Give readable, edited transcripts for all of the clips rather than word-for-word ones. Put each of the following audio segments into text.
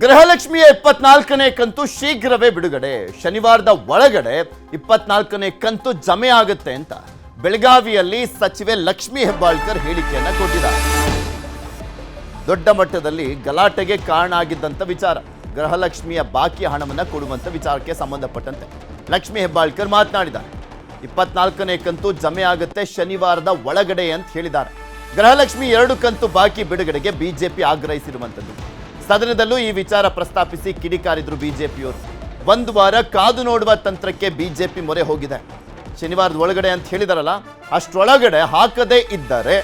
ಗೃಹಲಕ್ಷ್ಮಿಯ 24ನೇ ಕಂತು ಶೀಘ್ರವೇ ಬಿಡುಗಡೆ. ಶನಿವಾರದ ಒಳಗಡೆ 24ನೇ ಕಂತು ಜಮೆ ಆಗುತ್ತೆ ಅಂತ ಬೆಳಗಾವಿಯಲ್ಲಿ ಸಚಿವೆ ಲಕ್ಷ್ಮಿ ಹೆಬ್ಬಾಳ್ಕರ್ ಹೇಳಿಕೆಯನ್ನ ಕೊಟ್ಟಿದ್ದಾರೆ. ದೊಡ್ಡ ಮಟ್ಟದಲ್ಲಿ ಗಲಾಟೆಗೆ ಕಾರಣ ಆಗಿದ್ದಂತ ವಿಚಾರ ಗೃಹಲಕ್ಷ್ಮಿಯ ಬಾಕಿ ಹಣವನ್ನು ಕೊಡುವಂತ ವಿಚಾರಕ್ಕೆ ಸಂಬಂಧಪಟ್ಟಂತೆ ಲಕ್ಷ್ಮಿ ಹೆಬ್ಬಾಳ್ಕರ್ ಮಾತನಾಡಿದ್ದಾರೆ. 24ನೇ ಕಂತು ಜಮೆ ಆಗುತ್ತೆ ಶನಿವಾರದ ಒಳಗಡೆ ಅಂತ ಹೇಳಿದ್ದಾರೆ. ಗೃಹಲಕ್ಷ್ಮಿ 2 ಕಂತು ಬಾಕಿ ಬಿಡುಗಡೆಗೆ ಬಿಜೆಪಿ ಆಗ್ರಹಿಸಿರುವಂತದ್ದು. ಸದನದಲ್ಲೂ ಈ ವಿಚಾರ ಪ್ರಸ್ತಾಪಿಸಿ ಕಿಡಿಕಾರಿದ್ರು ಬಿಜೆಪಿಯವರು. ಒಂದು ವಾರ ಕಾದು ನೋಡುವ ತಂತ್ರಕ್ಕೆ ಬಿಜೆಪಿ ಮೊರೆ ಹೋಗಿದೆ. ಶನಿವಾರದ ಒಳಗಡೆ ಅಂತ ಹೇಳಿದಾರಲ್ಲ, ಅಷ್ಟರೊಳಗಡೆ ಹಾಕದೇ ಇದ್ದರೆ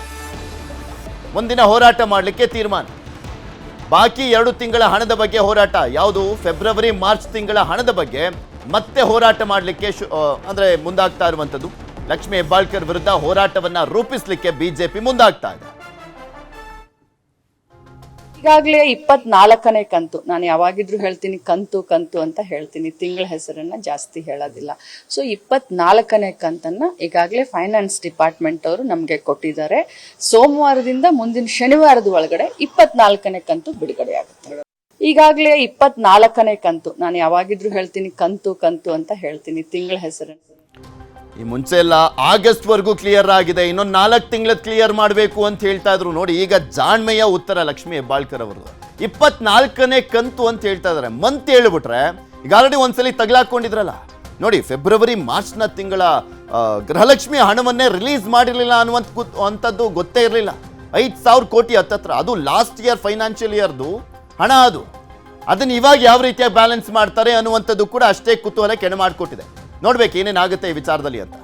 ಮುಂದಿನ ಹೋರಾಟ ಮಾಡಲಿಕ್ಕೆ ತೀರ್ಮಾನ. ಬಾಕಿ 2 ತಿಂಗಳ ಹಣದ ಬಗ್ಗೆ ಹೋರಾಟ, ಯಾವುದು ಫೆಬ್ರವರಿ ಮಾರ್ಚ್ ತಿಂಗಳ ಹಣದ ಬಗ್ಗೆ ಮತ್ತೆ ಹೋರಾಟ ಮಾಡಲಿಕ್ಕೆ ಅಂದ್ರೆ ಮುಂದಾಗ್ತಾ ಇರುವಂಥದ್ದು. ಲಕ್ಷ್ಮಿ ಹೆಬ್ಬಾಳ್ಕರ್ ವಿರುದ್ಧ ಹೋರಾಟವನ್ನ ರೂಪಿಸಲಿಕ್ಕೆ ಬಿಜೆಪಿ ಮುಂದಾಗ್ತಾ ಇದೆ. ಈಗಾಗಲೇ 24ನೇ ಕಂತು, ನಾನು ಯಾವಾಗಿದ್ರು ಹೇಳ್ತೀನಿ ಕಂತು ಕಂತು ಅಂತ ಹೇಳ್ತೀನಿ, ತಿಂಗಳ ಹೆಸರನ್ನ ಜಾಸ್ತಿ ಹೇಳೋದಿಲ್ಲ. ಸೊ 24ನೇ ಕಂತನ್ನ ಈಗಾಗಲೇ ಫೈನಾನ್ಸ್ ಡಿಪಾರ್ಟ್ಮೆಂಟ್ ಅವರು ನಮಗೆ ಕೊಟ್ಟಿದ್ದಾರೆ. ಸೋಮವಾರದಿಂದ ಮುಂದಿನ ಶನಿವಾರದ ಒಳಗಡೆ 24ನೇ ಕಂತು ಬಿಡುಗಡೆ ಆಗುತ್ತೆ. ಈಗಾಗಲೇ 24ನೇ ಕಂತು, ನಾನು ಯಾವಾಗಿದ್ರು ಹೇಳ್ತೀನಿ ಕಂತು ಕಂತು ಅಂತ ಹೇಳ್ತೀನಿ, ತಿಂಗಳ ಹೆಸರನ್ನ. ಈ ಮುಂಚೆ ಎಲ್ಲ ಆಗಸ್ಟ್ ವರೆಗೂ ಕ್ಲಿಯರ್ ಆಗಿದೆ, ಇನ್ನೊಂದು 4 ತಿಂಗಳ ಕ್ಲಿಯರ್ ಮಾಡಬೇಕು ಅಂತ ಹೇಳ್ತಾ ಇದ್ರು. ನೋಡಿ, ಈಗ ಜಾಣ್ಮೆಯ ಉತ್ತರ ಲಕ್ಷ್ಮಿ ಹೆಬ್ಬಾಳ್ಕರ್ ಅವರು 24ನೇ ಕಂತು ಅಂತ ಹೇಳ್ತಾ ಇದಾರೆ. ಮಂತ್ ಹೇಳ್ಬಿಟ್ರೆ ಈಗ ಆಲ್ರೆಡಿ ಒಂದ್ಸಲಿ ತಗಲಾಕೊಂಡಿದ್ರಲ್ಲ ನೋಡಿ, ಫೆಬ್ರವರಿ ಮಾರ್ಚ್ನ ತಿಂಗಳ ಗೃಹಲಕ್ಷ್ಮಿ ಹಣವನ್ನೇ ರಿಲೀಸ್ ಮಾಡಿರಲಿಲ್ಲ ಅನ್ನುವಂಥದ್ದು ಗೊತ್ತೇ ಇರಲಿಲ್ಲ. 5,000 ಕೋಟಿ ಹತ್ತತ್ರ, ಅದು ಲಾಸ್ಟ್ ಇಯರ್ ಫೈನಾನ್ಷಿಯಲ್ ಇಯರ್ದು ಹಣ. ಅದನ್ನ ಇವಾಗ ಯಾವ ರೀತಿಯಾಗಿ ಬ್ಯಾಲೆನ್ಸ್ ಮಾಡ್ತಾರೆ ಅನ್ನುವಂಥದ್ದು ಕೂಡ ಅಷ್ಟೇ ಕುತೂಹಲ ಕೆಣ ಮಾಡಿಕೊಟ್ಟಿದೆ. ನೋಡ್ಬೇಕು ಏನೇನಾಗುತ್ತೆ ಈ ವಿಚಾರದಲ್ಲಿ ಅಂತ.